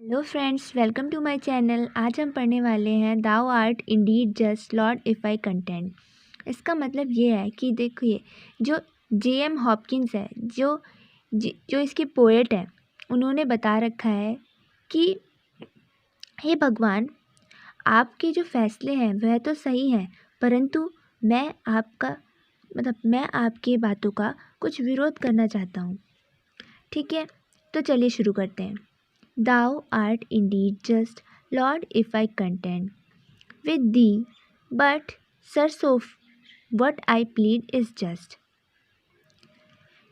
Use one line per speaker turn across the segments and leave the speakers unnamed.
Hello friends, welcome to my channel. आज हम पढ़ने वाले हैं thou art indeed just lord if I contend. इसका मतलब ये है कि देखिए, जो J.M. हॉपकिंस है, जो इसके पोएट है, उन्होंने बता रखा है कि हे भगवान, आपके जो फैसले हैं वह तो सही हैं, परंतु मैं आपकी बातों का कुछ विरोध करना चाहता हूँ। ठीक है, तो चलिए शुरू करते हैं। Thou art indeed just, Lord, if I contend with thee, but search of what I plead is just।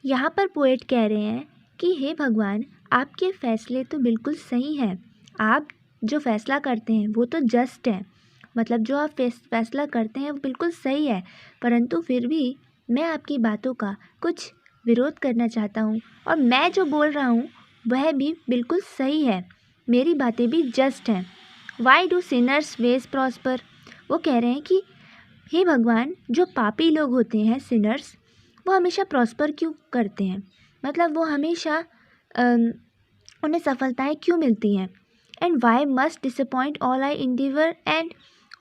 यहाँ पर पोएट कह रहे हैं कि हे भगवान, आपके फैसले तो बिल्कुल सही हैं। आप जो फैसला करते हैं वो तो जस्ट है, मतलब जो आप फैसला करते हैं वो बिल्कुल सही है, परंतु फिर भी मैं आपकी बातों का कुछ विरोध करना चाहता हूँ, और मैं जो बोल रहा हूँ वह भी बिल्कुल सही है, मेरी बातें भी जस्ट हैं। Why do sinners ways prosper. वो कह रहे हैं कि हे भगवान, जो पापी लोग होते हैं सिनर्स, वो हमेशा प्रॉस्पर क्यों करते हैं, मतलब वो हमेशा उन्हें सफलताएं क्यों मिलती हैं। And why must disappoint all I endeavour end,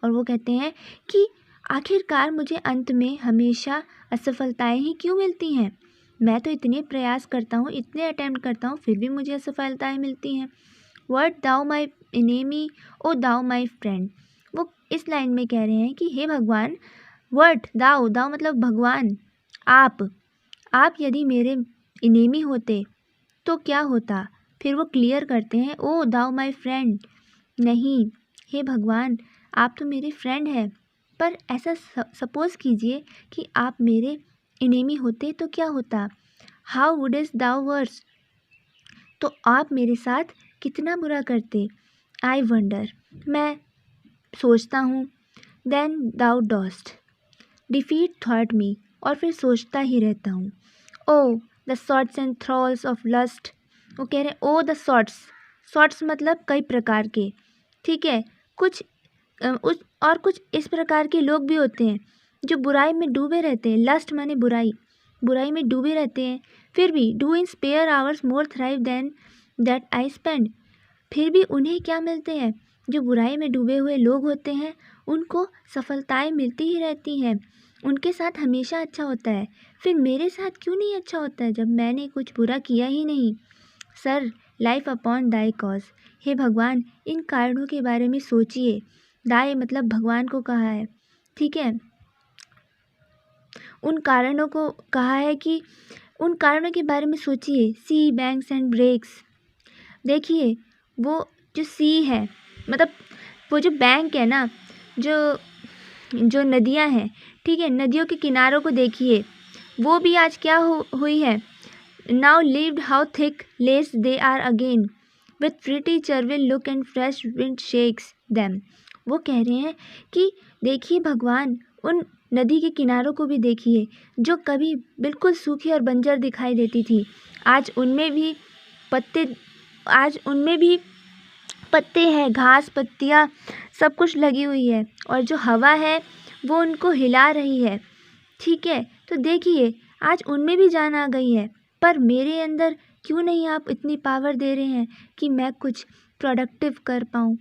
और वो कहते हैं कि आखिरकार मुझे अंत में हमेशा असफलताएं ही क्यों मिलती हैं। मैं तो इतने प्रयास करता हूँ, इतने अटेम्प्ट करता हूँ, फिर भी मुझे असफलताएं मिलती हैं। Wert thou my enemy O thou my friend. वो इस लाइन में कह रहे हैं कि हे भगवान, वर्ड दाउ दाउ मतलब भगवान, आप यदि मेरे इनेमी होते तो क्या होता। फिर वो क्लियर करते हैं, ओ दाउ माई फ्रेंड, नहीं हे भगवान, आप तो मेरे फ्रेंड हैं, पर ऐसा सपोज़ कीजिए कि आप मेरे इनेमी होते तो क्या होता। How would is thou worse, तो आप मेरे साथ कितना बुरा करते। आई वंडर, मैं सोचता हूँ। Then thou dost defeat thought me, और फिर सोचता ही रहता हूँ। O the sorts and thralls of lust. वो कह रहे हैं ओ द सॉर्ट्स मतलब कई प्रकार के, ठीक है, कुछ कुछ इस प्रकार के लोग भी होते हैं जो बुराई में डूबे रहते हैं। लस्ट माने बुराई में डूबे रहते हैं, फिर भी do in spare hours more thrive than that I spend. फिर भी उन्हें क्या मिलते हैं, जो बुराई में डूबे हुए लोग होते हैं उनको सफलताएं मिलती ही रहती हैं, उनके साथ हमेशा अच्छा होता है। फिर मेरे साथ क्यों नहीं अच्छा होता है, जब मैंने कुछ बुरा किया ही नहीं। Sir, life upon thy cause. हे भगवान, इन कारणों के बारे में सोचिए। दाई मतलब भगवान को कहा है, ठीक है, उन कारणों को कहा है कि उन कारणों के बारे में सोचिए। सी बैंक्स एंड ब्रेक्स, देखिए वो जो सी है, मतलब वो जो बैंक है ना, जो नदियां हैं, ठीक है, नदियों के किनारों को देखिए, वो भी आज क्या हुई है। Now lived how thick less they are again with pretty chervil look and fresh wind shakes them. वो कह रहे हैं कि देखिए भगवान, उन नदी के किनारों को भी देखिए, जो कभी बिल्कुल सूखी और बंजर दिखाई देती थी, आज उनमें भी पत्ते हैं, घास पत्तियाँ सब कुछ लगी हुई है, और जो हवा है वो उनको हिला रही है, ठीक है। तो देखिए आज उनमें भी जान आ गई है, पर मेरे अंदर क्यों नहीं आप इतनी पावर दे रहे हैं कि मैं कुछ प्रोडक्टिव कर पाऊँ।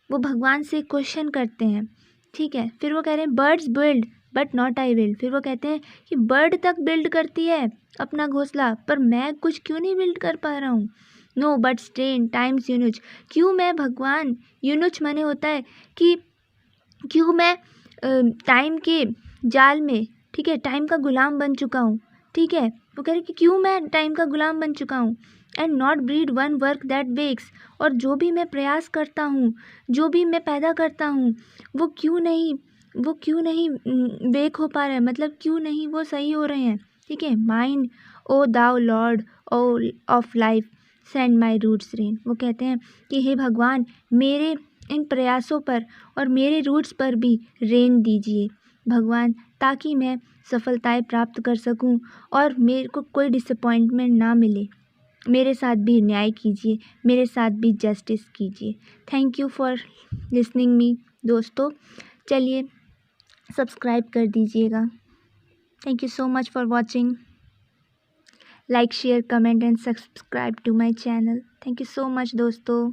वो भगवान से क्वेश्चन करते हैं, ठीक है। फिर वो कह रहे हैं birds build but not I will. फिर वो कहते हैं कि बर्ड तक बिल्ड करती है अपना घोंसला, पर मैं कुछ क्यों नहीं बिल्ड कर पा रहा हूँ। No but stay in times eunuch, क्यों मैं भगवान, यूनुच माने होता है कि क्यों मैं टाइम के जाल में, ठीक है, टाइम का गुलाम बन चुका हूँ, ठीक है। वो कह रहे कि क्यों मैं टाइम का गुलाम बन चुका हूँ। And not breed one work that wax, और जो भी मैं प्रयास करता हूँ, जो भी मैं पैदा करता हूँ, वो क्यों नहीं वेक हो पा रहे हैं, मतलब क्यों नहीं वो सही हो रहे हैं, ठीक है। Mind O thou lord O of life send my roots rain. वो कहते हैं कि हे भगवान, मेरे इन प्रयासों पर और मेरे रूट्स पर भी रेन दीजिए भगवान, ताकि मैं सफलताएं प्राप्त कर सकूं और मेरे को कोई डिसअपॉइंटमेंट ना मिले। मेरे साथ भी न्याय कीजिए, मेरे साथ भी जस्टिस कीजिए। Thank you for listening me दोस्तों। चलिए सब्सक्राइब कर दीजिएगा। Thank you so much for watching. Like share comment and subscribe to my channel. Thank you so much दोस्तों।